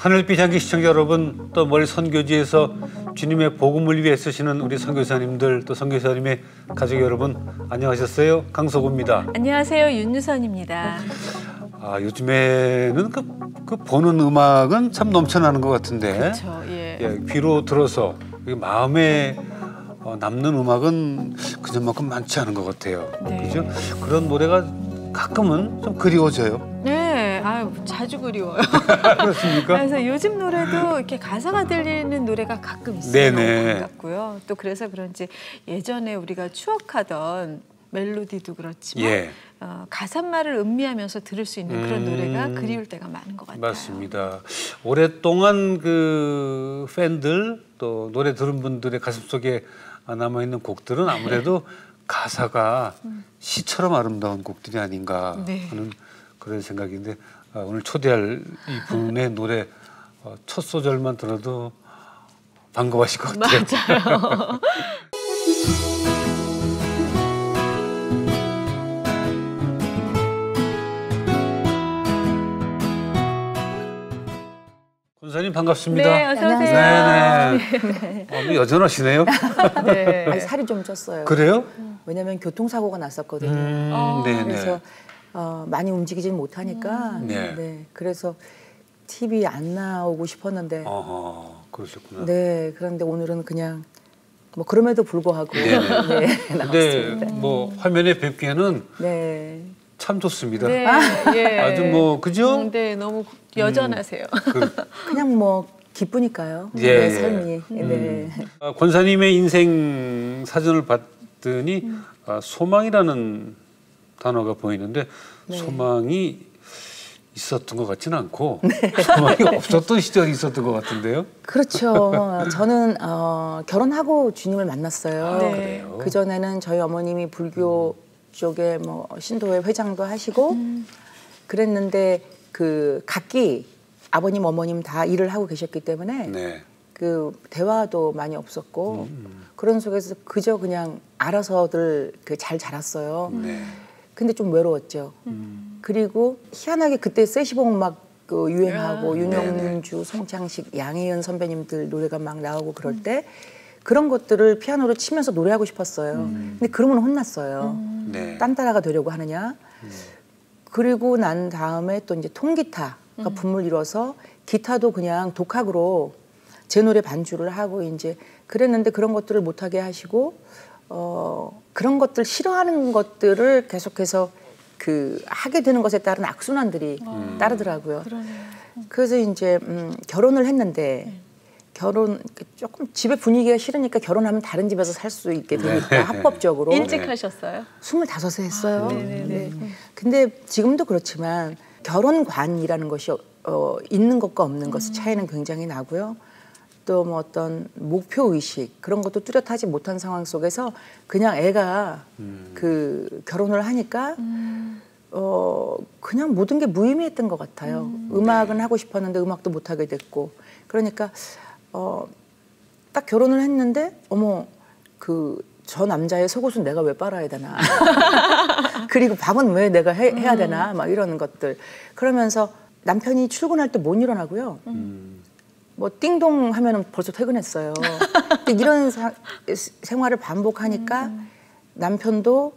하늘빛 향기 시청자 여러분, 또 멀리 선교지에서 주님의 복음을 위해 쓰시는 우리 선교사님들, 또 선교사님의 가족 여러분, 안녕하셨어요? 강석우입니다. 안녕하세요, 윤유선입니다. 요즘에는 그 보는 음악은 참 넘쳐나는 것 같은데, 그렇죠. 예. 귀로 들어서 마음에 남는 음악은 그전만큼 많지 않은 것 같아요. 네. 그죠? 그런 노래가 가끔은 좀 그리워져요. 네, 자주 그리워요. 그렇습니까? 그래서 요즘 노래도 이렇게 가사가 들리는 노래가 가끔 있어요. 네네. 너무 반갑고요. 또 그래서 그런지 예전에 우리가 추억하던 멜로디도 그렇지만 예. 가사말을 음미하면서 들을 수 있는 그런 노래가 그리울 때가 많은 것 같아요. 맞습니다. 오랫동안 그 팬들 또 노래 들은 분들의 가슴속에 남아있는 곡들은 아무래도 가사가 시처럼 아름다운 곡들이 아닌가 네. 하는 그런 생각인데, 오늘 초대할 이분의 노래 첫 소절만 들어도 반가워하실 것 같아요. 맞아요. 권사님 반갑습니다. 네, 어서 오세요. 네네. 여전하시네요. 네. 아니, 살이 좀 쪘어요. 그래요? 왜냐면 교통사고가 났었거든요. 네네. 그래서 많이 움직이질 못하니까. 네. 그래서 TV 안 나오고 싶었는데. 그러셨구나. 네, 그런데 오늘은 그냥 뭐 그럼에도 불구하고 네, 나왔습니다. 근데 뭐 화면에 뵙기에는 네. 참 좋습니다. 네, 예. 아주 뭐 그죠? 네, 너무 여전하세요. 그냥 뭐 기쁘니까요. 예, 내 삶이. 네. 권사님의 인생 사전을 봤더니 소망이라는 단어가 보이는데, 네. 소망이 있었던 것 같지는 않고 소망이 없었던 시절이 있었던 것 같은데요. 그렇죠. 저는 결혼하고 주님을 만났어요. 네. 그래요? 그 전에는 저희 어머님이 불교 쪽에 뭐 신도회 회장도 하시고 그랬는데 그 각기 아버님 어머님 다 일을 하고 계셨기 때문에 네. 그 대화도 많이 없었고 그런 속에서 그저 그냥 알아서들 잘 자랐어요. 네. 근데 좀 외로웠죠. 그리고 희한하게 그때 세시봉 막 유행하고 윤영주, 송창식, 양희은 선배님들 노래가 막 나오고 그럴 때 그런 것들을 피아노로 치면서 노래하고 싶었어요. 근데 그러면 혼났어요. 네. 딴따라가 되려고 하느냐. 그리고 난 다음에 또 이제 통기타가 붐을 이뤄서 기타도 그냥 독학으로 제 노래 반주를 하고 이제 그랬는데 그런 것들을 못하게 하시고 그런 것들 싫어하는 것들을 계속해서 하게 되는 것에 따른 악순환들이 따르더라고요. 그러네요. 그래서 이제 결혼을 했는데 조금 집에 분위기가 싫으니까 결혼하면 다른 집에서 살 수 있게 되니까 합법적으로 일찍 하셨어요? 25세 했어요. 네네네. 근데 지금도 그렇지만 결혼관이라는 것이 있는 것과 없는 것의 차이는 굉장히 나고요. 또 뭐 어떤 목표 의식 그런 것도 뚜렷하지 못한 상황 속에서 그냥 애가 결혼을 하니까 그냥 모든 게 무의미했던 것 같아요. 음악은 하고 싶었는데 음악도 못 하게 됐고 그러니까 딱 결혼을 했는데 어머 저 남자의 속옷은 내가 왜 빨아야 되나 그리고 밥은 왜 내가 해야 되나 막 이러는 것들 그러면서 남편이 출근할 때 못 일어나고요. 뭐 띵동 하면은 벌써 퇴근했어요. 이런 생활을 반복하니까 남편도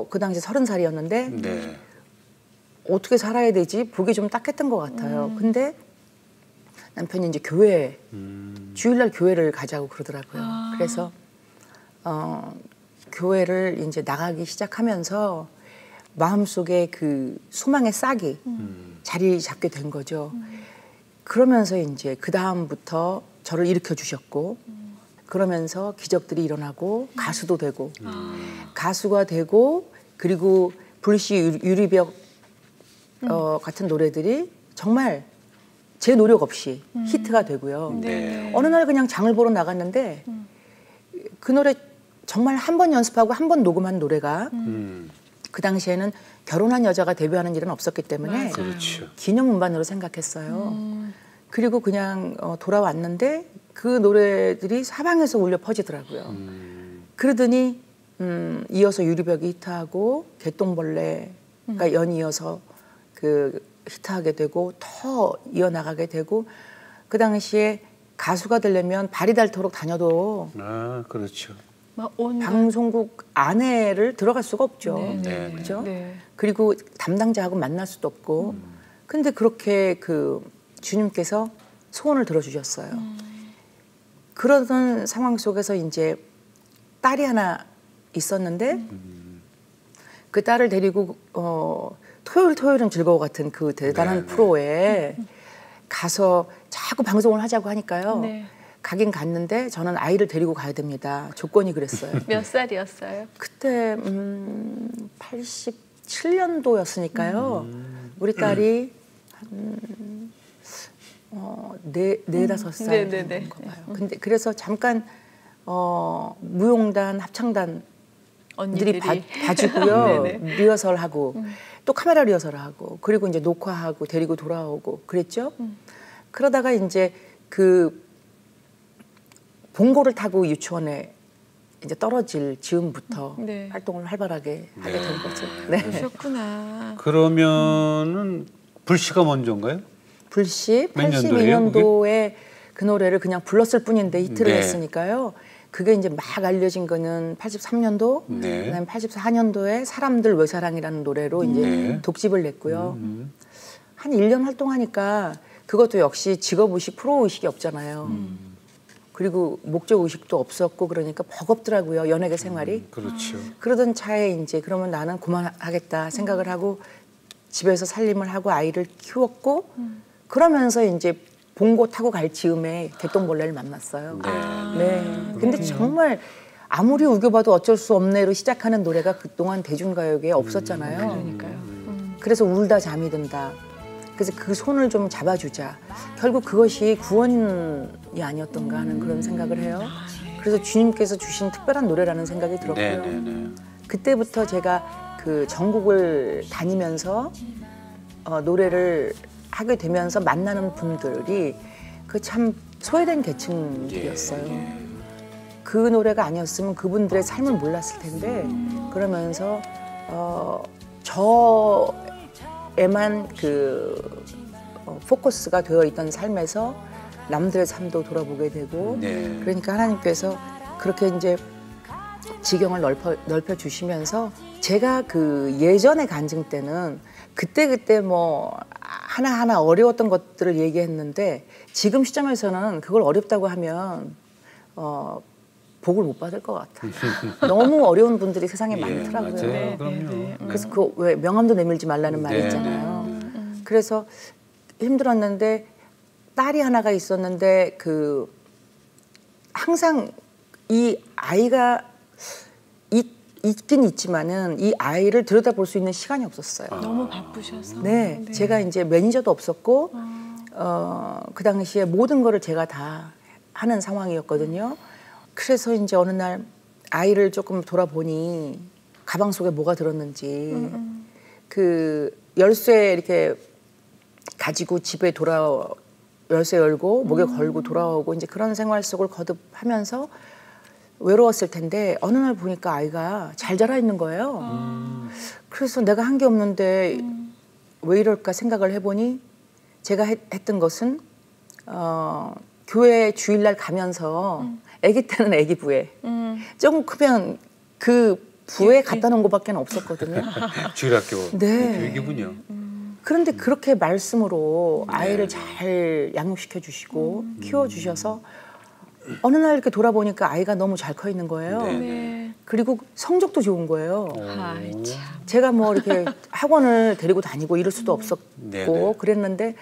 그 당시 30살이었는데 네. 어떻게 살아야 되지? 보기 좀 딱했던 것 같아요. 근데 남편이 이제 교회 주일날 교회를 가자고 그러더라고요. 그래서 교회를 이제 나가기 시작하면서 마음속에 그 소망의 싹이 자리 잡게 된 거죠. 그러면서 이제 그 다음부터 저를 일으켜 주셨고 그러면서 기적들이 일어나고 가수도 되고 가수가 되고 그리고 불시 유리벽 같은 노래들이 정말 제 노력 없이 히트가 되고요. 네. 어느 날 그냥 장을 보러 나갔는데 그 노래 정말 한 번 연습하고 한 번 녹음한 노래가 그 당시에는 결혼한 여자가 데뷔하는 일은 없었기 때문에 맞아요. 그렇죠. 기념 음반으로 생각했어요. 그리고 그냥 돌아왔는데 그 노래들이 사방에서 울려 퍼지더라고요. 그러더니 이어서 유리벽이 히트하고 개똥벌레가 연이어서 그 히트하게 되고 더 이어나가게 되고 그 당시에 가수가 되려면 발이 닳도록 다녀도 아, 그렇죠. 막 온 방송국 안에를 들어갈 수가 없죠. 네. 그렇죠? 네. 그리고 담당자하고 만날 수도 없고. 근데 그렇게 그 주님께서 소원을 들어주셨어요. 그러던 상황 속에서 이제 딸이 하나 있었는데 그 딸을 데리고 토요일은 즐거워 같은 그 대단한 프로에 가서 자꾸 방송을 하자고 하니까요. 네. 가긴 갔는데 저는 아이를 데리고 가야 됩니다. 조건이 그랬어요. 몇 살이었어요? 그때 87년도였으니까요. 우리 딸이 한 네다섯 살 네네네. 정도인가 봐요. 근데 그래서 잠깐 무용단, 합창단 언니들이 들이 봐주고요. 네네. 리허설하고 또 카메라 리허설하고 그리고 이제 녹화하고 데리고 돌아오고 그랬죠. 그러다가 이제 그 봉고를 타고 유치원에 이제 떨어질 즈음부터 네. 활동을 활발하게 하게 된 거죠. 네. 그러셨구나. 그러면은 불씨가 먼저인가요? 불씨 몇 년도예요, 82년도에 그 노래를 그냥 불렀을 뿐인데 히트를 네. 했으니까요. 그게 이제 막 알려진 거는 83년도, 네. 그다음에 84년도에 사람들 왜 사랑이라는 노래로 이제 네. 독집을 냈고요. 한 1년 활동하니까 그것도 역시 직업의식, 프로의식이 없잖아요. 그리고 목적의식도 없었고 그러니까 버겁더라고요. 연예계 생활이. 그렇죠. 그러던 차에 이제 그러면 나는 그만하겠다 생각을 하고 집에서 살림을 하고 아이를 키웠고 그러면서 이제 봉고 타고 갈 즈음에 개똥벌레를 만났어요. 네. 근데 정말 아무리 우겨봐도 어쩔 수 없네로 시작하는 노래가 그동안 대중가요계에 없었잖아요. 그러니까요. 그래서 울다 잠이 든다. 그래서 그 손을 좀 잡아주자. 결국 그것이 구원이 아니었던가 하는 그런 생각을 해요. 그래서 주님께서 주신 특별한 노래라는 생각이 들었고요. 네네네. 그때부터 제가 그 전국을 다니면서 노래를 하게 되면서 만나는 분들이 그 참 소외된 계층들이었어요. 그 노래가 아니었으면 그분들의 삶을 몰랐을 텐데 그러면서 저에만 그 포커스가 되어 있던 삶에서 남들의 삶도 돌아보게 되고 네. 그러니까 하나님께서 그렇게 이제 지경을 넓혀 주시면서 제가 그 예전의 간증 때는 그때 뭐 하나하나 어려웠던 것들을 얘기했는데 지금 시점에서는 그걸 어렵다고 하면 복을 못 받을 것 같아요. 너무 어려운 분들이 세상에 예, 많더라고요. 맞아요. 네, 그럼요. 네, 네. 그래서 그 왜 명함도 내밀지 말라는 말이 네, 있잖아요. 그래서 힘들었는데 딸이 하나가 있었는데 그 항상 이 아이가 있긴 있지만은 이 아이를 들여다볼 수 있는 시간이 없었어요. 너무 바쁘셔서. 네, 제가 이제 매니저도 없었고 그 당시에 모든 거를 제가 다 하는 상황이었거든요. 그래서 이제 어느 날 아이를 조금 돌아보니 가방 속에 뭐가 들었는지 그 열쇠 이렇게 가지고 집에 열쇠 열고 목에 걸고 돌아오고 이제 그런 생활 속을 거듭하면서 외로웠을 텐데 어느 날 보니까 아이가 잘 자라 있는 거예요. 그래서 내가 한 게 없는데 왜 이럴까 생각을 해보니 제가 했던 것은 교회 주일날 가면서 아기 때는 아기 부에 조금 크면 그 부에 갖다 놓은 것밖에 없었거든요. 주일학교 네. 교육이군요. 그런데 그렇게 말씀으로 아이를 잘 양육시켜 주시고 키워 주셔서 어느 날 이렇게 돌아보니까 아이가 너무 잘 커 있는 거예요. 네. 네. 그리고 성적도 좋은 거예요. 아이 참. 제가 뭐 이렇게 학원을 데리고 다니고 이럴 수도 없었고 네네. 그랬는데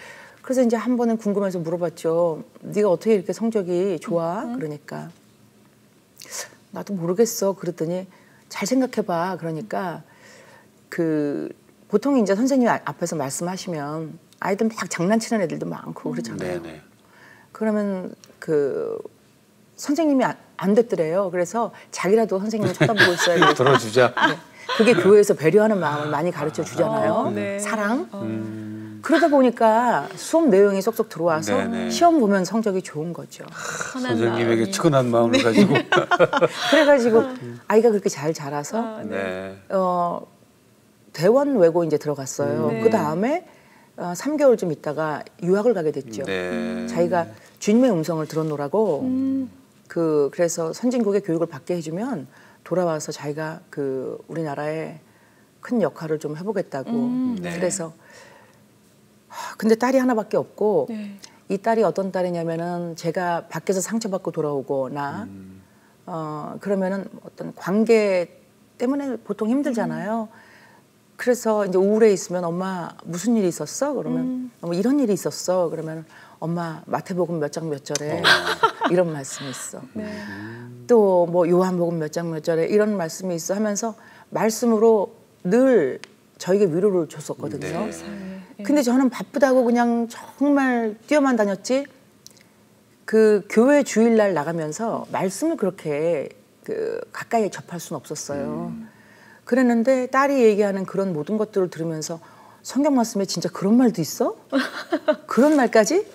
그래서 이제 한 번은 궁금해서 물어봤죠. 네가 어떻게 이렇게 성적이 좋아? 그러니까 나도 모르겠어. 그랬더니 잘 생각해봐. 그러니까 그 보통 이제 선생님 앞에서 말씀하시면 아이들 막 장난치는 애들도 많고 그러잖아요. 네네. 그러면 그 선생님이 안 됐더래요. 그래서 자기라도 선생님을 쳐다보고 있어야 돼. 들어주자. 그게 교회에서 배려하는 마음을 많이 가르쳐 주잖아요. 네. 사랑. 그러다 보니까 수업 내용이 쏙쏙 들어와서 네네. 시험 보면 성적이 좋은 거죠. 편한 선생님에게 마음이. 측은한 마음을 가지고. 그래가지고 아이가 그렇게 잘 자라서 아, 네. 네. 대원 외고 이제 들어갔어요. 네. 그 다음에 3개월 좀 있다가 유학을 가게 됐죠. 네. 자기가 주님의 음성을 들었노라고 그래서 선진국의 교육을 받게 해주면 돌아와서 자기가 그 우리나라에 큰 역할을 좀 해보겠다고. 네. 그래서 근데 딸이 하나밖에 없고 네. 이 딸이 어떤 딸이냐면은 제가 밖에서 상처받고 돌아오거나 그러면은 어떤 관계 때문에 보통 힘들잖아요. 그래서 이제 우울해 있으면 엄마 무슨 일이 있었어? 그러면 뭐 이런 일이 있었어. 그러면 엄마 마태복음 몇 장 몇 절에 이런 말씀이 있어. 네. 또 뭐 요한복음 몇 장 몇 절에 이런 말씀이 있어 하면서 말씀으로 늘 저에게 위로를 줬었거든요. 네. 네. 근데 저는 바쁘다고 그냥 정말 뛰어만 다녔지 그 교회 주일날 나가면서 말씀을 그렇게 그 가까이 접할 수는 없었어요. 그랬는데 딸이 얘기하는 그런 모든 것들을 들으면서 성경 말씀에 진짜 그런 말도 있어? 그런 말까지?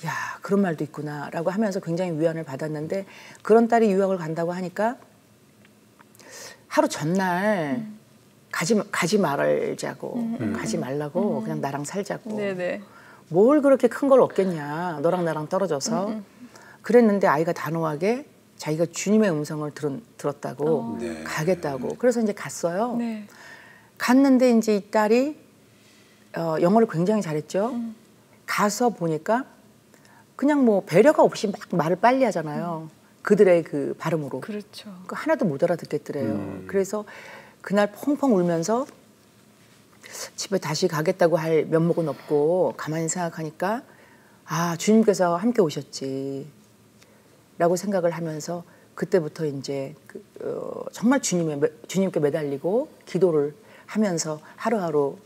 야, 그런 말도 있구나라고 하면서 굉장히 위안을 받았는데 그런 딸이 유학을 간다고 하니까 하루 전날 가지 말자고 가지 말라고 그냥 나랑 살자고 네네. 뭘 그렇게 큰 걸 얻겠냐 너랑 나랑 떨어져서 그랬는데 아이가 단호하게 자기가 주님의 음성을 들었다고 네. 가겠다고 그래서 이제 갔어요. 네. 갔는데 이제 이 딸이 영어를 굉장히 잘했죠. 가서 보니까 그냥 뭐 배려가 없이 막 말을 빨리 하잖아요. 그들의 그 발음으로. 그렇죠. 그 하나도 못 알아듣겠더래요. 그래서 그날 펑펑 울면서 집에 다시 가겠다고 할 면목은 없고 가만히 생각하니까 아 주님께서 함께 오셨지 라고 생각을 하면서 그때부터 이제 정말 주님께 매달리고 기도를 하면서 하루하루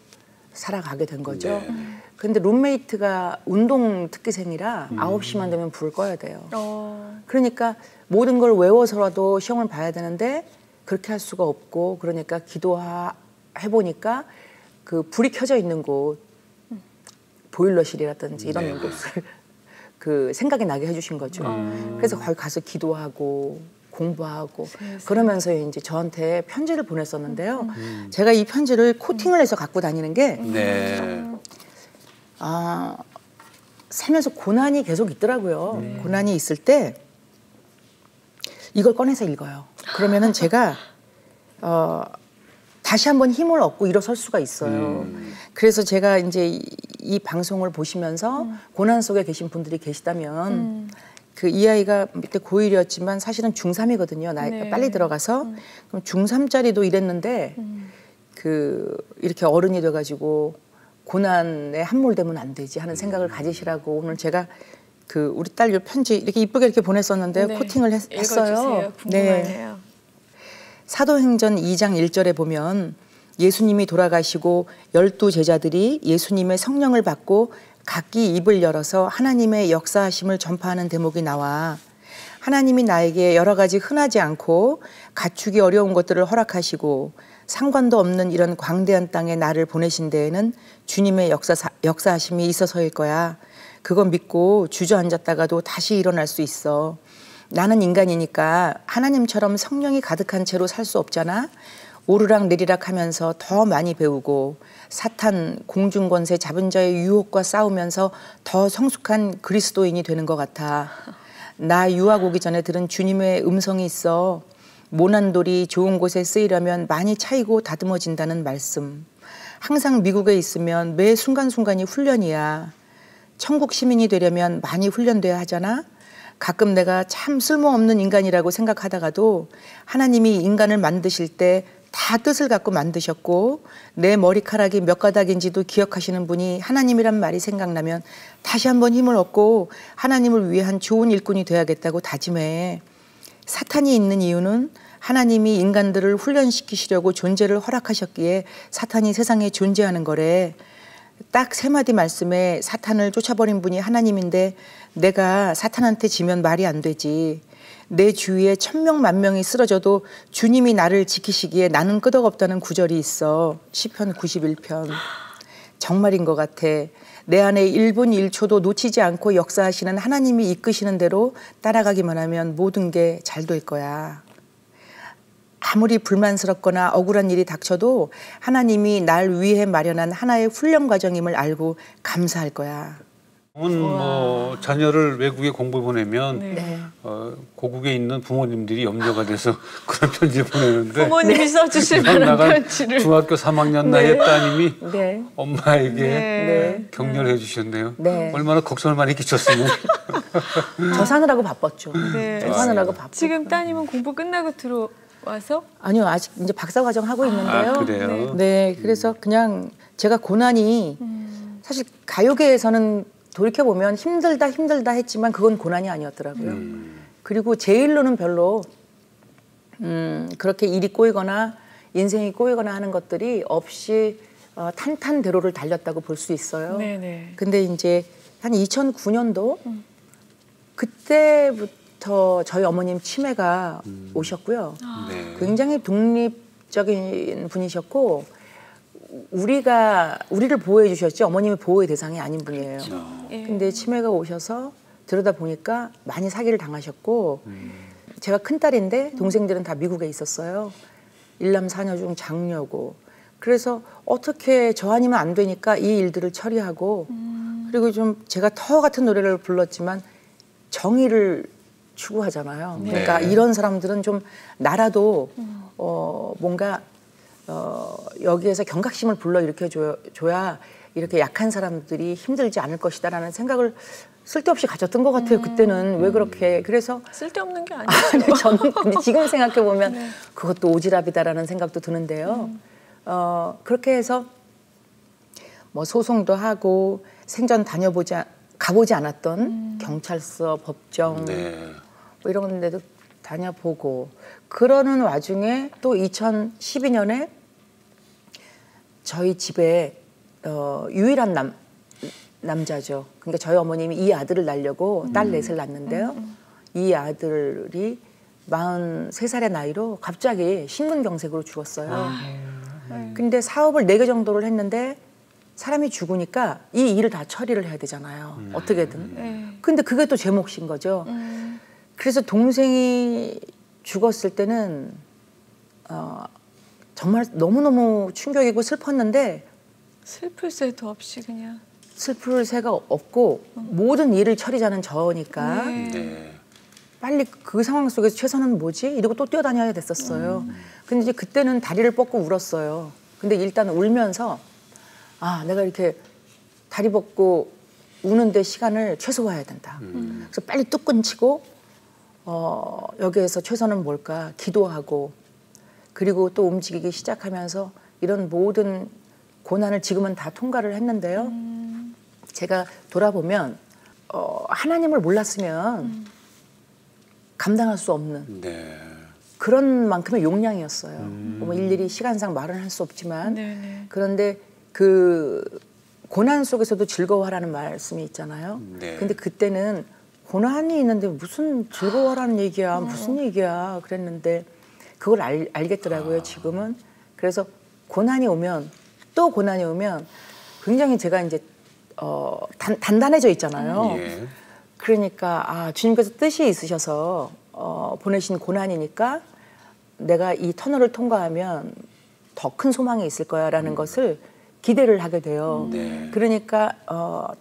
살아가게 된 거죠. 네. 근데 룸메이트가 운동 특기생이라 9시만 되면 불을 꺼야 돼요. 그러니까 모든 걸 외워서라도 시험을 봐야 되는데 그렇게 할 수가 없고 그러니까 기도해보니까 그 불이 켜져 있는 곳 보일러실이라든지 이런 네. 곳을 그 생각이 나게 해주신 거죠. 그래서 거기 가서 기도하고 공부하고 그러면서 이제 저한테 편지를 보냈었는데요. 제가 이 편지를 코팅을 해서 갖고 다니는 게 네. 살면서 고난이 계속 있더라고요. 고난이 있을 때 이걸 꺼내서 읽어요. 그러면은 제가 다시 한번 힘을 얻고 일어설 수가 있어요. 그래서 제가 이제 이 방송을 보시면서 고난 속에 계신 분들이 계시다면 그 이 아이가 밑에 고1이었지만 사실은 중3이거든요. 나이가 네. 빨리 들어가서 그럼 중3짜리도 이랬는데 그 이렇게 어른이 돼가지고 고난에 함몰되면 안 되지 하는 생각을 가지시라고 오늘 제가 그 우리 딸 요 편지 이렇게 이쁘게 이렇게 보냈었는데요. 네. 코팅을 했어요. 읽어주세요. 궁금하네요. 사도행전 2장 1절에 보면 예수님이 돌아가시고 12 제자들이 예수님의 성령을 받고 각기 입을 열어서 하나님의 역사하심을 전파하는 대목이 나와 하나님이 나에게 여러 가지 흔하지 않고 갖추기 어려운 것들을 허락하시고 상관도 없는 이런 광대한 땅에 나를 보내신 데에는 주님의 역사하심이 있어서일 거야. 그거 믿고 주저앉았다가도 다시 일어날 수 있어. 나는 인간이니까 하나님처럼 성령이 가득한 채로 살 수 없잖아. 오르락 내리락 하면서 더 많이 배우고 사탄 공중권세 잡은 자의 유혹과 싸우면서 더 성숙한 그리스도인이 되는 것 같아. 나 유학 오기 전에 들은 주님의 음성이 있어. 모난 돌이 좋은 곳에 쓰이려면 많이 차이고 다듬어진다는 말씀. 항상 미국에 있으면 매 순간순간이 훈련이야. 천국 시민이 되려면 많이 훈련돼야 하잖아. 가끔 내가 참 쓸모없는 인간이라고 생각하다가도 하나님이 인간을 만드실 때 다 뜻을 갖고 만드셨고 내 머리카락이 몇 가닥인지도 기억하시는 분이 하나님이란 말이 생각나면 다시 한번 힘을 얻고 하나님을 위한 좋은 일꾼이 돼야겠다고 다짐해. 사탄이 있는 이유는 하나님이 인간들을 훈련시키시려고 존재를 허락하셨기에 사탄이 세상에 존재하는 거래. 딱 3마디 말씀에 사탄을 쫓아버린 분이 하나님인데 내가 사탄한테 지면 말이 안 되지. 내 주위에 1000명 10,000명이 쓰러져도 주님이 나를 지키시기에 나는 끄덕없다는 구절이 있어. 시편 91편. 정말인 것 같아. 내 안에 1분 1초도 놓치지 않고 역사하시는 하나님이 이끄시는 대로 따라가기만 하면 모든 게 잘 될 거야. 아무리 불만스럽거나 억울한 일이 닥쳐도 하나님이 날 위해 마련한 하나의 훈련 과정임을 알고 감사할 거야. 뭐 자녀를 외국에 공부 보내면 네. 고국에 있는 부모님들이 염려가 돼서 그런 편지 보내는데 부모님이 써주실 그냥 만한 나간 편지를. 중학교 3학년 나이의 따님이 네. 엄마에게 네. 격려를 해주셨네요. 네. 얼마나 걱정을 많이 끼쳤으면. 저 사느라고 바빴죠. 네. 저 사느라고 바빴죠. 지금 따님은 공부 끝나고 들어와서? 아니요, 아직 이제 박사 과정 하고 있는데요. 아, 그래요? 네, 그래서 그냥 제가 고난이 사실 가요계에서는 돌이켜 보면 힘들다 했지만 그건 고난이 아니었더라고요. 그리고 제 일로는 별로 그렇게 일이 꼬이거나 인생이 꼬이거나 하는 것들이 없이 탄탄대로를 달렸다고 볼 수 있어요. 네네. 근데 이제 한 2009년도 그때부터 저희 어머님 치매가 오셨고요. 네. 굉장히 독립적인 분이셨고 우리를 보호해 주셨지 어머님이 보호의 대상이 아닌 분이에요. 예. 근데 치매가 오셔서 들여다 보니까 많이 사기를 당하셨고 제가 큰딸인데 동생들은 다 미국에 있었어요. 일남 사녀 중 장녀고. 그래서 어떻게 저 아니면 안 되니까 이 일들을 처리하고 그리고 좀 제가 터 같은 노래를 불렀지만 정의를 추구하잖아요. 그러니까 네. 이런 사람들은 좀 나라도 뭔가 여기에서 경각심을 불러일으켜 줘야 이렇게 약한 사람들이 힘들지 않을 것이다라는 생각을 쓸데없이 가졌던 것 같아요. 그때는 왜 그렇게 그래서 쓸데없는 게 아니죠. 저는 근데 지금 생각해 보면 그것도 오지랖이다라는 생각도 드는데요. 그렇게 해서 뭐 소송도 하고 생전 가보지 않았던 경찰서, 법정 네. 뭐 이런 데도 다녀보고 그러는 와중에 또 2012년에 저희 집에 유일한 남자죠. 그러니까 저희 어머님이 이 아들을 낳으려고 딸 넷을 낳는데요. 이 아들이 43살의 나이로 갑자기 심근경색으로 죽었어요. 근데 사업을 4개 정도를 했는데 사람이 죽으니까 이 일을 다 처리를 해야 되잖아요. 어떻게든. 네. 근데 그게 또 제 몫인 거죠. 그래서 동생이 죽었을 때는 정말 너무너무 충격이고 슬펐는데 슬플 새도 없이 그냥. 슬플 새가 없고 모든 일을 처리자는 저니까 네. 빨리 그 상황 속에서 최선은 뭐지? 이러고 또 뛰어다녀야 됐었어요. 근데 이제 그때는 다리를 뻗고 울었어요. 근데 일단 울면서 내가 이렇게 다리 뻗고 우는데 시간을 최소화해야 된다. 그래서 빨리 뚝 끊치고 여기에서 최선은 뭘까? 기도하고 그리고 또 움직이기 시작하면서 이런 모든 고난을 지금은 다 통과를 했는데요. 제가 돌아보면 하나님을 몰랐으면 감당할 수 없는 네. 그런 만큼의 용량이었어요. 뭐 일일이 시간상 말은 할 수 없지만 네네. 그런데 그 고난 속에서도 즐거워하라는 말씀이 있잖아요. 네. 근데 그때는 고난이 있는데 무슨 즐거워하라는 얘기야, 무슨 얘기야 그랬는데 그걸 알겠더라고요. 지금은. 그래서 고난이 오면 또 고난이 오면 굉장히 제가 이제 단단해져 있잖아요. 예. 그러니까 주님께서 뜻이 있으셔서 보내신 고난이니까 내가 이 터널을 통과하면 더 큰 소망이 있을 거야라는 것을 기대를 하게 돼요. 네. 그러니까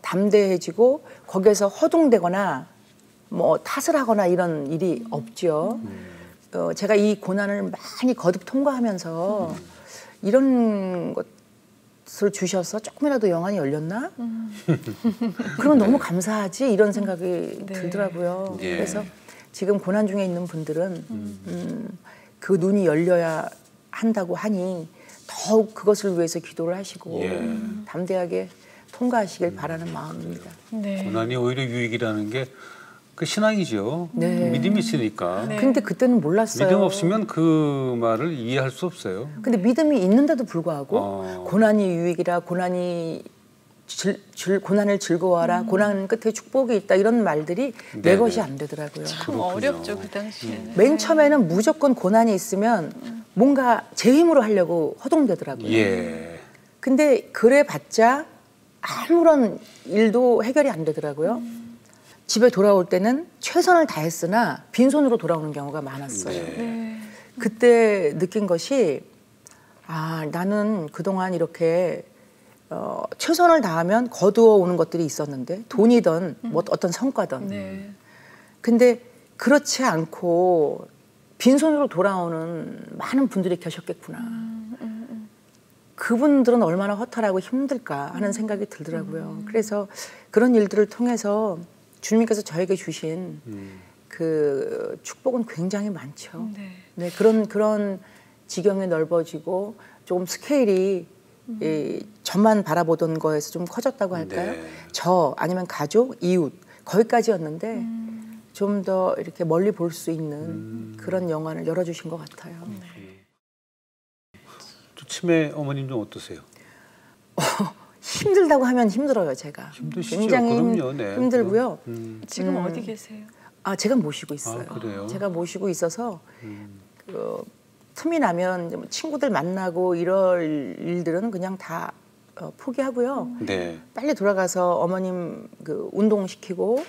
담대해지고 거기에서 허둥대거나 뭐 탓을 하거나 이런 일이 없죠. 제가 이 고난을 많이 거듭 통과하면서 이런 것을 주셔서 조금이라도 영안이 열렸나? 그러면 너무 감사하지 이런 생각이 들더라고요. 예. 그래서 지금 고난 중에 있는 분들은 그 눈이 열려야 한다고 하니 더욱 그것을 위해서 기도를 하시고 예. 담대하게 통과하시길 바라는 마음입니다. 네. 고난이 오히려 유익이라는 게 그 신앙이죠. 네. 믿음이 있으니까. 네. 근데 그때는 몰랐어요. 믿음 없으면 그 말을 이해할 수 없어요. 근데 믿음이 있는데도 불구하고 고난이 유익이라, 고난을 즐거워하라, 고난 끝에 축복이 있다, 이런 말들이 내 네네. 것이 안 되더라고요. 참 어렵죠 그 당시에는. 맨 처음에는 무조건 고난이 있으면 뭔가 제 힘으로 하려고 허둥대더라고요. 예. 근데 그래봤자 아무런 일도 해결이 안 되더라고요. 집에 돌아올 때는 최선을 다했으나 빈손으로 돌아오는 경우가 많았어요. 네. 네. 그때 느낀 것이, 아, 나는 그동안 이렇게 최선을 다하면 거두어 오는 것들이 있었는데, 돈이든 뭐 어떤 성과든. 네. 근데 그렇지 않고 빈손으로 돌아오는 많은 분들이 계셨겠구나. 그분들은 얼마나 허탈하고 힘들까 하는 생각이 들더라고요. 그래서 그런 일들을 통해서 주님께서 저에게 주신 그 축복은 굉장히 많죠. 네. 네, 그런 지경이 넓어지고 조금 스케일이 저만 바라보던 거에서 좀 커졌다고 할까요? 네. 저 아니면 가족, 이웃 거기까지였는데 좀 더 이렇게 멀리 볼 수 있는 그런 영안을 열어주신 것 같아요. 또 치매 어머님 좀 어떠세요? 힘들다고 하면 힘들어요, 제가. 힘드시죠? 굉장히 그럼요. 네. 힘들고요. 지금 어디 계세요? 아, 제가 모시고 있어요. 아, 그래요? 제가 모시고 있어서 그 틈이 나면 이제 뭐 친구들 만나고 이럴 일들은 그냥 다 포기하고요. 네. 빨리 돌아가서 어머님 그 운동시키고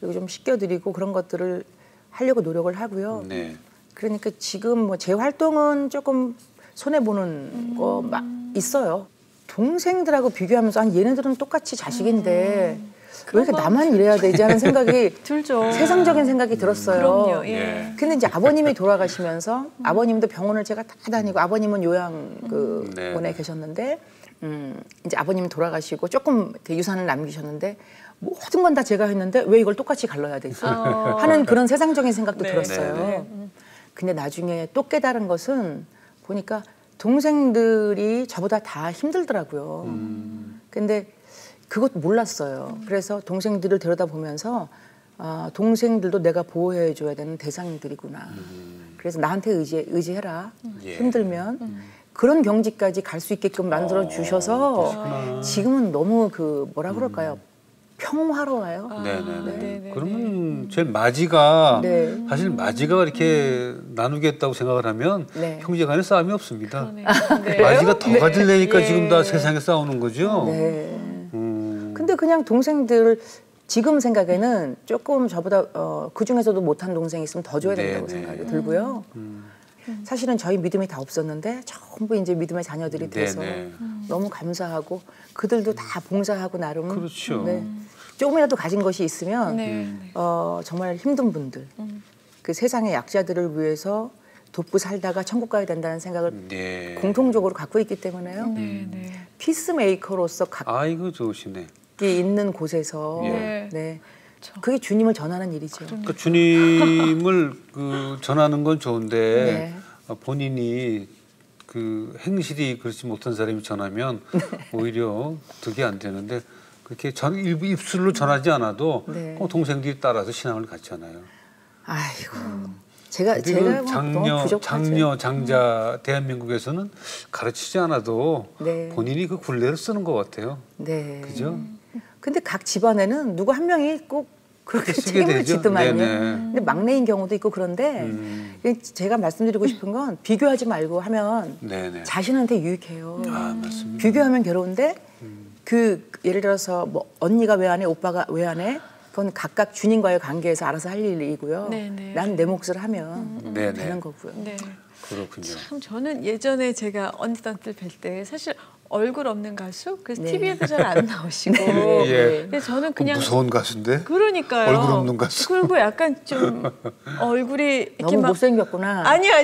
그리고 좀 씻겨드리고 그런 것들을 하려고 노력을 하고요. 네. 그러니까 지금 뭐 제 활동은 조금 손해보는 거 막 있어요. 동생들하고 비교하면서 아니 얘네들은 똑같이 자식인데 왜 이렇게 나만 이래야 되지 하는 생각이 들죠. 세상적인 생각이 들었어요. 그럼요. 예. 예. 근데 이제 아버님이 돌아가시면서 아버님도 병원을 제가 다 다니고 아버님은 요양 그 네. 원에 계셨는데 이제 아버님이 돌아가시고 조금 이렇게 유산을 남기셨는데 모든 건 다 제가 했는데 왜 이걸 똑같이 갈라야 되지 하는 그런 세상적인 생각도 네. 들었어요. 네, 근데 나중에 또 깨달은 것은 보니까 동생들이 저보다 다 힘들더라고요. 근데 그것 몰랐어요. 그래서 동생들을 들여다보면서 아, 동생들도 내가 보호해줘야 되는 대상들이구나. 그래서 나한테 의지해라. 예. 힘들면. 그런 경지까지 갈 수 있게끔 만들어 주셔서 지금은 너무 그 뭐라 그럴까요? 평화로워요. 네네네. 네네네. 그러면 제일 맞이가 네. 사실 맞이가 이렇게 나누겠다고 생각을 하면 네. 형제간에 싸움이 없습니다. 그러네요. 네. 맞이가 더 가지려니까 예. 지금 다 세상에 싸우는 거죠. 네. 근데 그냥 동생들 지금 생각에는 조금 저보다 그 중에서도 못한 동생이 있으면 더 줘야 된다고 네네. 생각이 들고요. 사실은 저희 믿음이 다 없었는데 전부 이제 믿음의 자녀들이 돼서 네네. 너무 감사하고 그들도 다 봉사하고 나름 그렇죠. 네. 조금이라도 가진 것이 있으면 네. 정말 힘든 분들 그 세상의 약자들을 위해서 돕고 살다가 천국 가야 된다는 생각을 네. 공통적으로 갖고 있기 때문에요. 네. 네. 피스메이커로서 각기 아이고 좋으시네. 있는 곳에서 예. 네. 그게 주님을 전하는 일이죠. 그러니까 주님을 그 전하는 건 좋은데 네. 본인이 그 행실이 그렇지 못한 사람이 전하면 오히려 득이 안 되는데 그렇게 일부 입술로 전하지 않아도 네. 동생들이 따라서 신앙을 갖잖아요. 아이고. 제가 근데 그 뭐 너무 부족하죠. 장자 대한민국에서는 가르치지 않아도 네. 본인이 그 굴레를 쓰는 것 같아요. 네. 그죠? 근데 각 집안에는 누구 한 명이 꼭 그렇게 쓰게 책임을 되죠. 지더만요. 네네. 근데 막내인 경우도 있고 그런데 제가 말씀드리고 싶은 건 비교하지 말고 하면 네네. 자신한테 유익해요. 아 맞습니다. 비교하면 괴로운데 그 예를 들어서 뭐 언니가 왜 안 해, 오빠가 왜 안 해? 그건 각각 주님과의 관계에서 알아서 할 일이고요. 네네. 난 내 몫을 하면 네네. 되는 거고요. 네. 그렇군요. 참 저는 예전에 제가 언니들한테 뵐 때 사실 얼굴 없는 가수 그래서 네. TV에도 잘 안 나오시고 예. 그래서 저는 그냥 무서운 가수인데? 그러니까요. 얼굴 없는 가수. 그리고 약간 좀 얼굴이 이렇게 너무 막 못생겼구나. 아니요.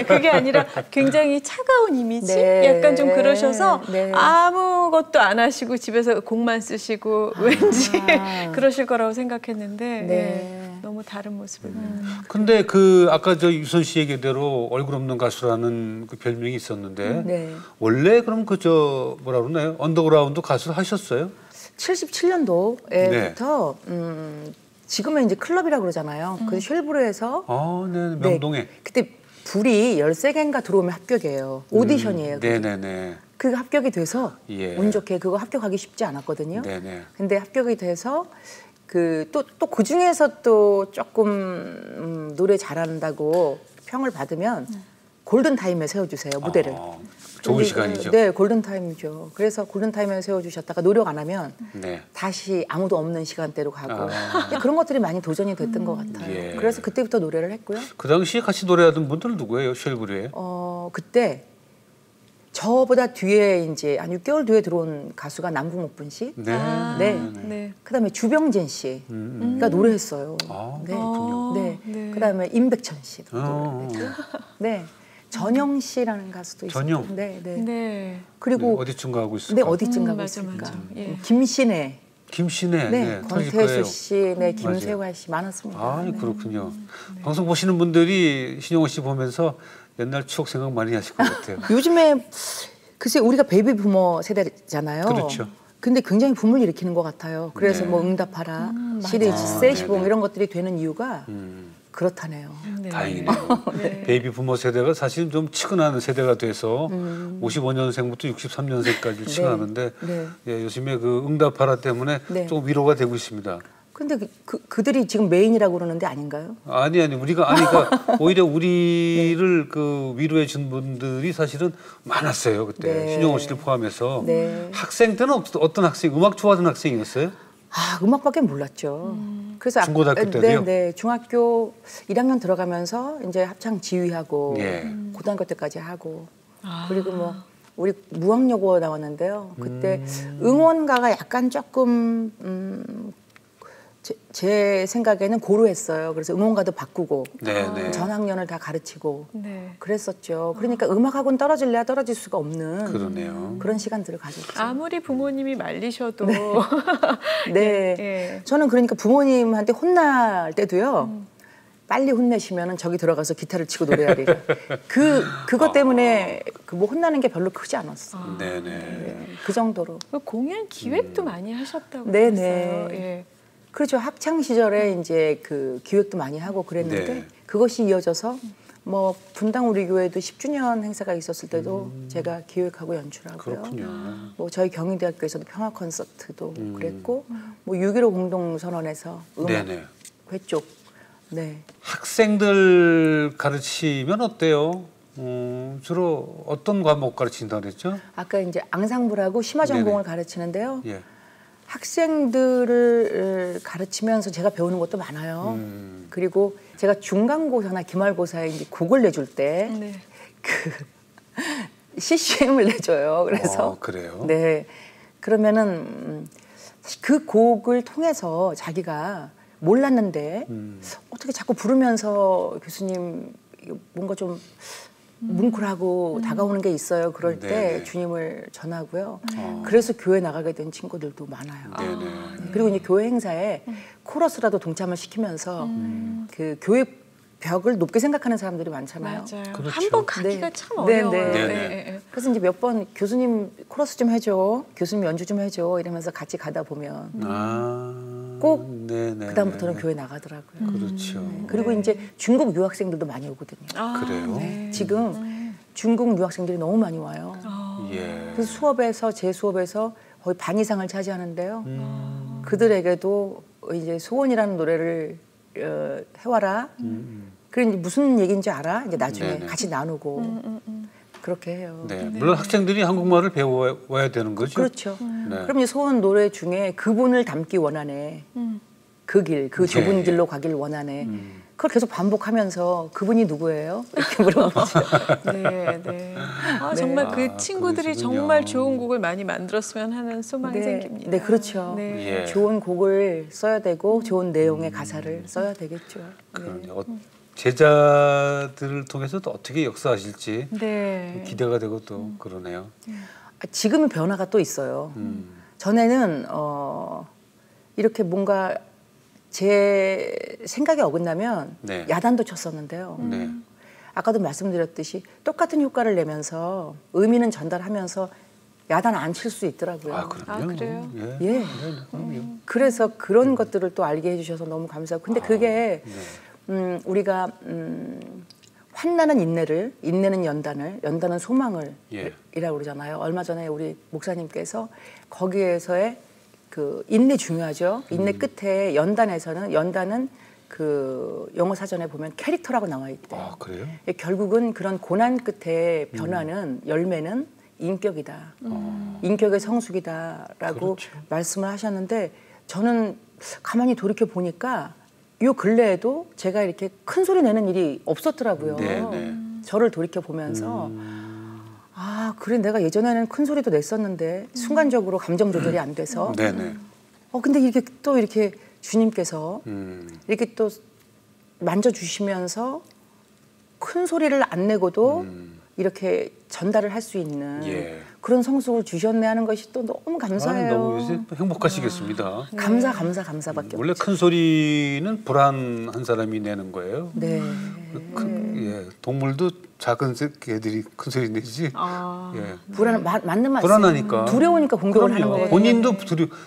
그게 아니라 굉장히 차가운 이미지? 네. 약간 좀 그러셔서 네. 아무것도 안 하시고 집에서 곡만 쓰시고 왠지 아. 그러실 거라고 생각했는데 네. 예, 너무 다른 모습을 근데 그 아까 저 유선 씨 얘기대로 얼굴 없는 가수라는 그 별명이 있었는데 네. 원래 그럼 그 저 뭐라 그러나요? 언더그라운드 가수 하셨어요? 77년도에부터 지금은 이제 클럽이라고 그러잖아요. 그 쉘브르에서 아, 네, 명동에. 그때 불이 13개인가 들어오면 합격이에요. 오디션이에요. 그게. 네네네. 그 합격이 돼서 예. 운 좋게 그거 합격하기 쉽지 않았거든요. 네네. 근데 합격이 돼서 그 또 그 중에서 또 조금 노래 잘한다고 평을 받으면 골든 타임에 세워주세요 무대를. 좋은 근데 시간이죠. 네, 골든 타임이죠. 그래서 골든 타임에 세워주셨다가 노력 안 하면 네. 다시 아무도 없는 시간대로 가고 아. 근데 그런 것들이 많이 도전이 됐던 것 같아요. 예. 그래서 그때부터 노래를 했고요. 그 당시에 같이 노래하던 분들 누구예요? 쉘브르에? 그때 저보다 뒤에 이제 한 6개월 뒤에 들어온 가수가 남궁옥분 씨, 네. 네. 네. 그다음에 주병진 씨가 노래했어요. 아, 네. 그렇군요. 네. 네. 그다음에 임백천 씨도 어. 노래했고, 네. 전영 씨라는 가수도 있었고, 전영? 네, 네. 네. 그리고 어디쯤 가고 있을까? 네 어디쯤 가고 맞아, 있을까? 맞아. 예. 김신혜, 김신혜. 네, 터질 거예요. 권태수 씨, 네, 김세화 씨 많았습니다. 아, 그렇군요. 방송 보시는 분들이 신용호 씨 보면서 옛날 추억 생각 많이 하실 것 같아요. 요즘에 글쎄 우리가 베이비 부머 세대잖아요. 그렇죠. 근데 굉장히 붐을 일으키는 것 같아요. 그래서 네. 뭐 응답하라 맞아요. 시리즈, 아, 세시봉 네네. 이런 것들이 되는 이유가 그렇다네요. 네. 다행이네요. 네. 베이비 부모 세대가 사실 좀 치근한 세대가 돼서 55년생부터 63년생까지 치근하는데 네. 예, 요즘에 그 응답하라 때문에 네. 조금 위로가 되고 있습니다. 근데 그들이 지금 메인이라고 그러는데 아닌가요? 아니 우리가 그러니까 오히려 우리를 그 위로해 준 분들이 사실은 많았어요 그때 네. 신용호 씨를 포함해서 네. 학생 때는 어떤 학생 음악 좋아하던 학생이었어요? 아, 음악밖에 몰랐죠. 그래서 중고등학교 때도요? 네, 중학교 1학년 들어가면서 이제 합창 지휘하고 예. 고등학교 때까지 하고 그리고 뭐 우리 무학여고 나왔는데요. 그때 응원가가 약간 조금 제 생각에는 고루했어요. 그래서 응원가도 바꾸고 네네. 전학년을 다 가르치고 네. 그랬었죠. 그러니까 음악학원 떨어질래야 떨어질 수가 없는 그러네요. 그런 시간들을 가졌죠. 아무리 부모님이 말리셔도 네. 예. 저는 그러니까 부모님한테 혼날 때도요. 빨리 혼내시면은 저기 들어가서 기타를 치고 노래하리라. 그것 때문에 그 뭐 혼나는 게 별로 크지 않았어. 네네. 네, 그 정도로. 그 공연 기획도 많이 하셨다고 네네. 들었어요. 예. 그렇죠. 학창 시절에 이제 그 기획도 많이 하고 그랬는데 네. 그것이 이어져서 뭐 분당 우리 교회도 10주년 행사가 있었을 때도 제가 기획하고 연출하고요. 그렇군요. 뭐 저희 경희대학교에서도 평화 콘서트도 그랬고 뭐 6.15 공동선언에서 음악 네네. 회쪽 네. 학생들 가르치면 어때요? 주로 어떤 과목 가르친다고 그랬죠? 아까 이제 앙상블하고 심화 전공을 가르치는데요. 예. 학생들을 가르치면서 제가 배우는 것도 많아요. 그리고 제가 중간고사나 기말고사에 이제 곡을 내줄 때 네. 그 CCM을 내줘요. 그래서 그래요? 네. 그러면은 그 곡을 통해서 자기가 몰랐는데 어떻게 자꾸 부르면서 교수님 이거 뭔가 좀 뭉클하고 다가오는 게 있어요. 그럴 때 네네. 주님을 전하고요. 그래서 교회 나가게 된 친구들도 많아요. 네네. 그리고 이제 교회 행사에 코러스라도 동참을 시키면서 그 교회 벽을 높게 생각하는 사람들이 많잖아요. 맞아요. 그렇죠. 한 번 가기가 네. 참 네, 어려워요. 네. 네네. 그래서 이제 몇 번 교수님 코러스 좀 해줘, 교수님 연주 좀 해줘 이러면서 같이 가다 보면 꼭 네네. 그다음부터는 교회 나가더라고요. 그렇죠. 그리고 이제 중국 유학생들도 많이 오거든요. 아, 그래요? 네. 지금 중국 유학생들이 너무 많이 와요. 예. 그래서 수업에서 제 수업에서 거의 반 이상을 차지하는데요. 그들에게도 이제 소원이라는 노래를 해와라. 그래 이제 무슨 얘기인지 알아? 이제 나중에 네네. 같이 나누고 그렇게 해요. 네. 물론 학생들이 한국말을 배워야 되는 거죠. 그렇죠. 네. 그럼 이제 소원 노래 중에 그분을 닮기 원하네. 그 길, 그 좁은 예. 길로 가길 원하네. 그걸 계속 반복하면서 그분이 누구예요? 이렇게 물어보죠. 네, 네. 아, 네. 정말 아, 그 친구들이 그러시군요. 정말 좋은 곡을 많이 만들었으면 하는 소망이 생깁니다. 네, 그렇죠. 네. 예. 좋은 곡을 써야 되고 좋은 내용의 가사를 써야 되겠죠. 그럼요. 제자들을 통해서 또 어떻게 역사하실지 네. 기대가 되고 또 그러네요. 지금은 변화가 또 있어요. 전에는 이렇게 뭔가 제 생각에 어긋나면 네. 야단도 쳤었는데요. 네. 아까도 말씀드렸듯이 똑같은 효과를 내면서 의미는 전달하면서 야단 안 칠 수 있더라고요. 아, 그럼요. 아, 그래요? 예. 예. 네, 그럼요. 그래서 그런 것들을 또 알게 해주셔서 너무 감사하고. 근데 그게 우리가 환난은 인내는 연단은 소망을 이라고 그러잖아요. 얼마 전에 우리 목사님께서 거기에서의 그 인내 중요하죠. 인내 끝에 연단은 그 영어 사전에 보면 캐릭터라고 나와 있대요. 아, 그래요? 결국은 그런 고난 끝에 변화는 열매는 인격이다. 인격의 성숙이다라고 그렇죠. 말씀을 하셨는데 저는 가만히 돌이켜 보니까 요 근래에도 제가 이렇게 큰 소리 내는 일이 없었더라고요. 네네. 저를 돌이켜 보면서 아 그래 내가 예전에는 큰 소리도 냈었는데 순간적으로 감정 조절이 안 돼서 네네. 근데 이렇게 주님께서 이렇게 또 만져주시면서 큰 소리를 안 내고도 이렇게 전달을 할 수 있는 그런 성숙을 주셨네 하는 것이 또 너무 감사해요. 너무 요새 행복하시겠습니다. 감사밖에 원래 없죠. 큰 소리는 불안한 사람이 내는 거예요. 네. 동물도 작은 개들이 큰 소리 내지. 맞는 말씀. 불안하니까. 두려우니까 공격을 하는 거예요. 본인도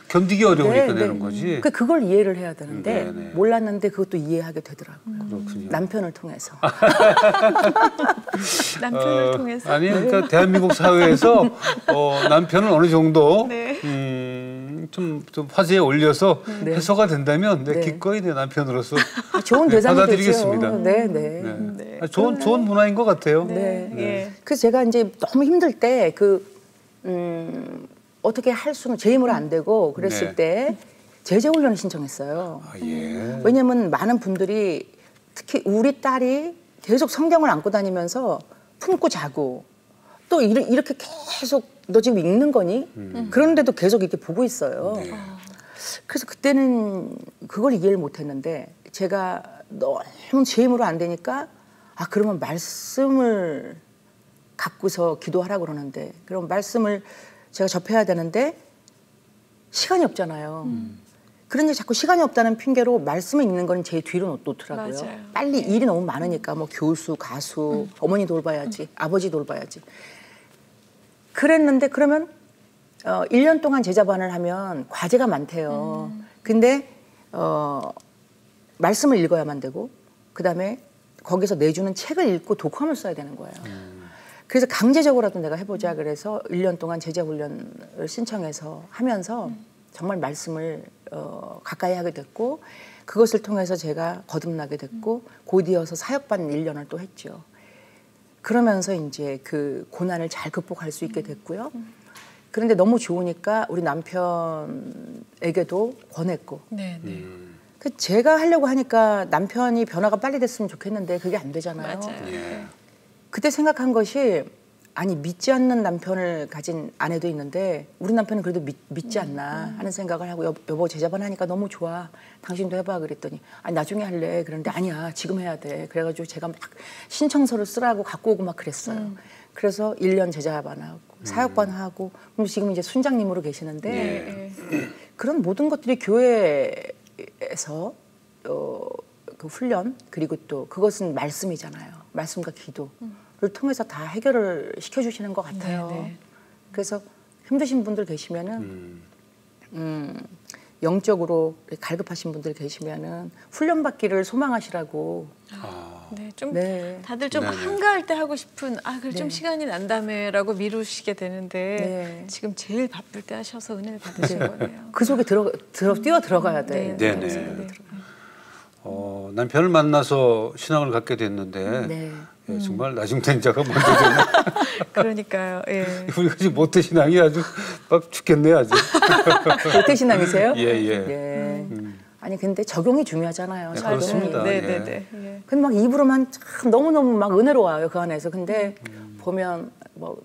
견디기 어려우니까 내는 거지. 그걸 이해를 해야 되는데 몰랐는데 그것도 이해하게 되더라고요. 그렇군요. 남편을 통해서. 남편을 통해서. 아니 그러니까 대한민국 사회에서 남편을 어느 정도 좀 화제에 올려서 해소가 된다면 기꺼이 내 남편으로서 좋은 대상이 받아들이겠습니다. 되죠. 네. 좋은 문화인 것 같아요. 그래서 제가 이제 너무 힘들 때 어떻게 할 수는 제 힘으로 안 되고 그랬을 때 제자 훈련을 신청했어요. 왜냐하면 많은 분들이 특히 우리 딸이 계속 성경을 안고 다니면서 품고 자고 또 이렇게 계속 너 지금 읽는 거니? 그런데도 계속 이렇게 보고 있어요. 그래서 그때는 그걸 이해를 못했는데 제가 너무 제 힘으로 안 되니까 그러면 말씀을 갖고서 기도하라고 그러는데 그럼 말씀을 제가 접해야 되는데 시간이 없잖아요. 그런데 자꾸 시간이 없다는 핑계로 말씀을 읽는 건 제 뒤로 놓더라고요. 맞아요. 빨리 일이 너무 많으니까 뭐 교수, 가수, 어머니 돌봐야지, 아버지 돌봐야지. 그랬는데 그러면 1년 동안 제자반을 하면 과제가 많대요. 근데 말씀을 읽어야만 되고 그다음에 거기서 내주는 책을 읽고 독후감을 써야 되는 거예요. 그래서 강제적으로라도 내가 해보자 그래서 1년 동안 제자 훈련을 신청해서 하면서 정말 말씀을 가까이 하게 됐고 그것을 통해서 제가 거듭나게 됐고 곧이어서 사역반 1년을 또 했죠. 그러면서 이제 그 고난을 잘 극복할 수 있게 됐고요. 그런데 너무 좋으니까 우리 남편에게도 권했고 그 제가 하려고 하니까 남편이 변화가 빨리 됐으면 좋겠는데 그게 안 되잖아요. 그때 생각한 것이 아니 믿지 않는 남편을 가진 아내도 있는데 우리 남편은 그래도 믿지 않나 하는 생각을 하고 여보 제자반 하니까 너무 좋아. 당신도 해봐 그랬더니 아니 나중에 할래. 그런데 아니야 지금 해야 돼. 그래가지고 제가 막 신청서를 쓰라고 갖고 오고 막 그랬어요. 그래서 1년 제자반 하고 사역반 하고 그럼 지금 이제 순장님으로 계시는데 그런 모든 것들이 교회에서 그 훈련 그리고 또 그것은 말씀이잖아요. 말씀과 기도를 통해서 다 해결을 시켜주시는 것 같아요. 그래서 힘드신 분들 계시면은 영적으로 갈급하신 분들 계시면은 훈련 받기를 소망하시라고. 다들 좀 한가할 때 하고 싶은 그래 좀 시간이 난다며라고 미루시게 되는데 지금 제일 바쁠 때 하셔서 은혜를 받으신 거네요. 그 속에 뛰어 들어가야 돼. 남편을 만나서 신앙을 갖게 됐는데 정말 나중된 자가 먼저 되네. 그러니까요. 우리가 지금 모태 신앙이 아주 막 죽겠네 아주. 모태 신앙이세요? 아니 근데 적용이 중요하잖아요. 그렇습니다. 근데 막 입으로만 참 너무너무 막 은혜로워요 그 안에서. 근데 보면 뭐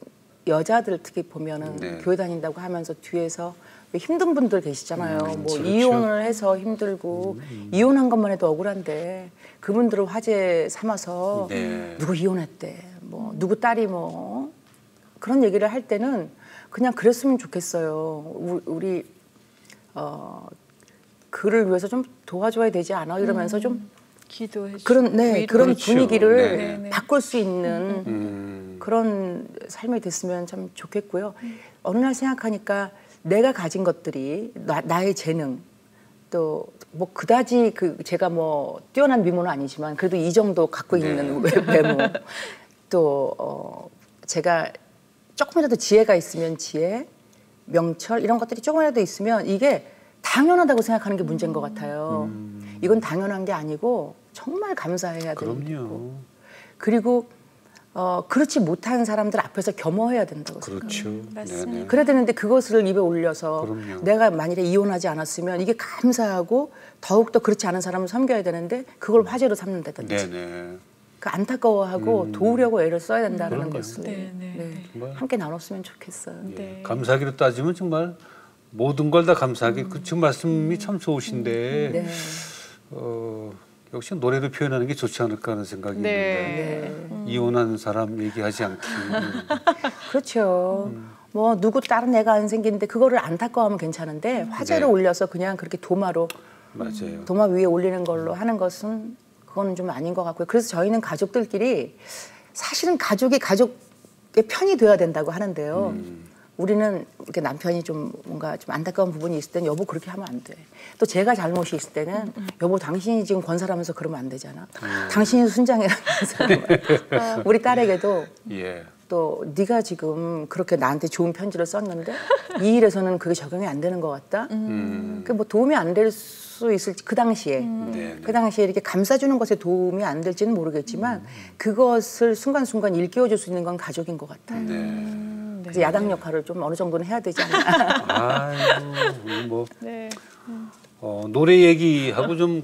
여자들 특히 보면은 교회 다닌다고 하면서 뒤에서 힘든 분들 계시잖아요. 뭐 이혼을 해서 힘들고 이혼한 것만 해도 억울한데 그분들을 화제 삼아서 누구 이혼했대, 뭐 누구 딸이 뭐 그런 얘기를 할 때는 그냥 그랬으면 좋겠어요. 우리 그를 위해서 좀 도와줘야 되지 않아? 이러면서 좀 기도해 그런 그런 그렇죠. 분위기를 바꿀 수 있는 그런 삶이 됐으면 참 좋겠고요. 어느 날 생각하니까 내가 가진 것들이 나의 재능 또 뭐 그다지 제가 뭐 뛰어난 미모는 아니지만 그래도 이 정도 갖고 있는 외모 또 제가 조금이라도 지혜가 있으면 지혜, 명철 이런 것들이 조금이라도 있으면 이게 당연하다고 생각하는 게 문제인 것 같아요. 이건 당연한 게 아니고 정말 감사해야 되는 거고 그리고 그렇지 못한 사람들 앞에서 겸허해야 된다고 생각해요. 맞습니다. 그래야 되는데 그것을 입에 올려서 그럼요. 내가 만일에 이혼하지 않았으면 이게 감사하고 더욱더 그렇지 않은 사람을 섬겨야 되는데 그걸 화제로 삼는다든지 네네. 그 안타까워하고 도우려고 애를 써야 된다는 것을 함께 나눴으면 좋겠어요. 예. 감사하기로 따지면 정말 모든 걸 다 감사하기 지금 말씀이 참 좋으신데 역시 노래로 표현하는 게 좋지 않을까 하는 생각이 있는데 이혼한 사람 얘기하지 않기. 그렇죠. 뭐 누구 다른 애가 안 생기는데 그거를 안타까워하면 괜찮은데 화제로 올려서 그냥 그렇게 도마 위에 올리는 걸로 하는 것은 그거는 좀 아닌 것 같고요. 그래서 저희는 가족들끼리 사실은 가족이 가족의 편이 돼야 된다고 하는데요. 우리는 이렇게 남편이 좀 뭔가 좀 안타까운 부분이 있을 때는 여보 그렇게 하면 안 돼. 또 제가 잘못이 있을 때는 여보 당신이 지금 권사라면서 그러면 안 되잖아. 당신이 순장이라면서 우리 딸에게도 또 네가 지금 그렇게 나한테 좋은 편지를 썼는데 이 일에서는 그게 적용이 안 되는 것 같다. 그 뭐 도움이 안 될 수 있을지 그 당시에 이렇게 감싸주는 것에 도움이 안 될지는 모르겠지만 그것을 순간순간 일깨워줄 수 있는 건 가족인 것 같아요. 그래서 야당 역할을 좀 어느 정도는 해야 되지 않나. 아이고 뭐 노래 얘기하고 좀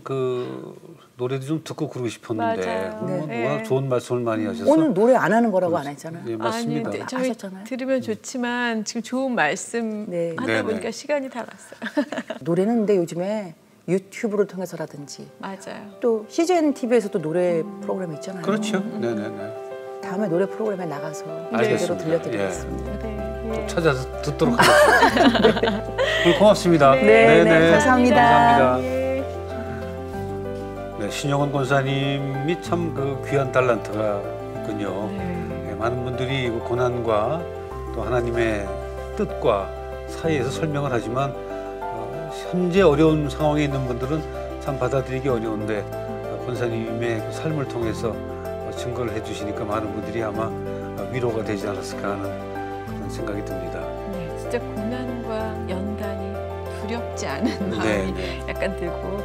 노래도 좀 듣고 그러고 싶었는데 워낙 좋은 말씀을 많이 하셔서 오늘 노래 안 하는 거라고 안 했잖아요. 네, 맞습니다. 아니, 저희 하셨잖아요. 들으면 좋지만 지금 좋은 말씀 하다 보니까 시간이 다 갔어요. 노래는 근데 요즘에 유튜브를 통해서라든지 맞아요. 또 CGN TV에서도 노래 프로그램 있잖아요. 그렇죠. 네네네. 다음에 노래 프로그램에 나가서 알겠습니다. 제대로 들려드리겠습니다. 또 찾아서 듣도록 하겠습니다. 오늘 고맙습니다. 네, 감사합니다. 네, 신영원 권사님이 참 귀한 달란트가 있군요. 많은 분들이 고난과 또 하나님의 뜻과 사이에서 설명을 하지만 현재 어려운 상황에 있는 분들은 참 받아들이기 어려운데 권사님의 삶을 통해서 증거를 해주시니까 많은 분들이 아마 위로가 되지 않았을까 하는 그런 생각이 듭니다. 네, 진짜 고난과 연단이 두렵지 않은 마음이 약간 들고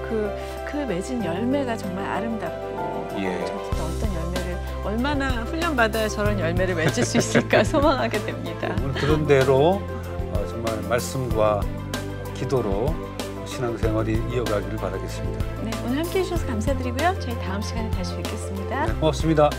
그 맺은 열매가 정말 아름답고 저도 어떤 열매를 얼마나 훈련받아야 저런 열매를 맺을 수 있을까 소망하게 됩니다. 오늘 그런 대로 정말 말씀과 기도로 신앙생활이 이어가기를 바라겠습니다. 네, 오늘 함께해 주셔서 감사드리고요. 저희 다음 시간에 다시 뵙겠습니다. 네, 고맙습니다.